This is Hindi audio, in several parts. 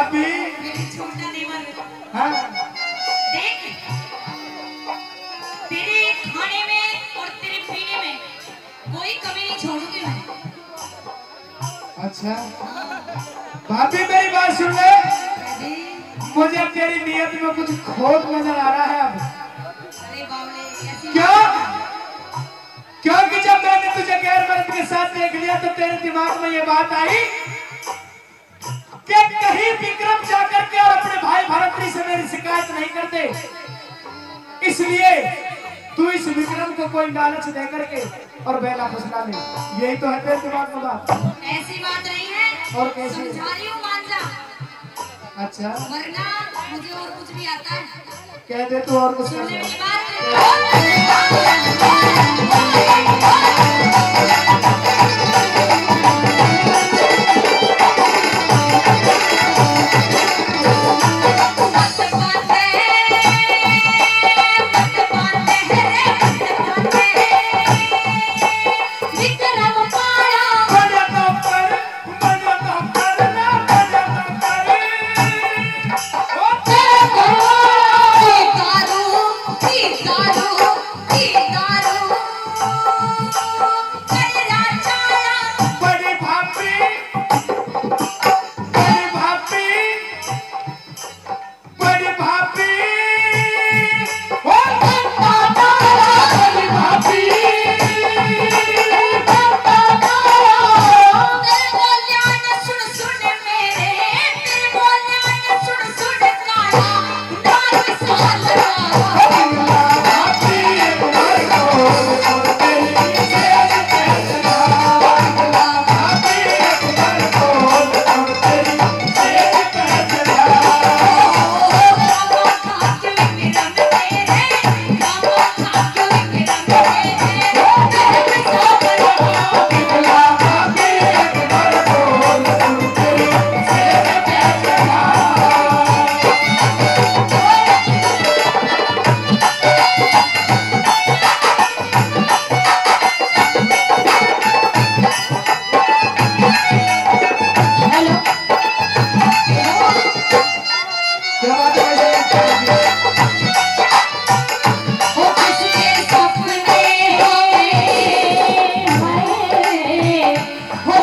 भाभी। छोटा देवर। हाँ। देख, तेरे खाने में और तेरे पीने में कोई कमी नहीं छोड़ूंगी मैं। अच्छा भाभी मेरी बात सुन ले। मुझे तेरी नियत में कुछ खोट नजर आ रहा है अब। अरे बावले, क्यों? क्योंकि जब मैंने तुझे गैर मर्द के साथ देख लिया तो तेरे दिमाग में ये बात आई कि कहीं विक्रम जाकर के और अपने भाई भरतरी से मेरी शिकायत नहीं करते, इसलिए तू इस विक्रम को कोई लालच दे करके और बेला फसला ले। यही तो है तेरे दिमाग में बात। ऐसी बात नहीं है। और कैसी? समझा रही हूँ, मान जा। अच्छा वरना मुझे और कुछ भी आता है। कह दे तू और कुछ कर मेरी ले।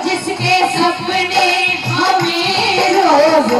जिसके सपने हमें रोज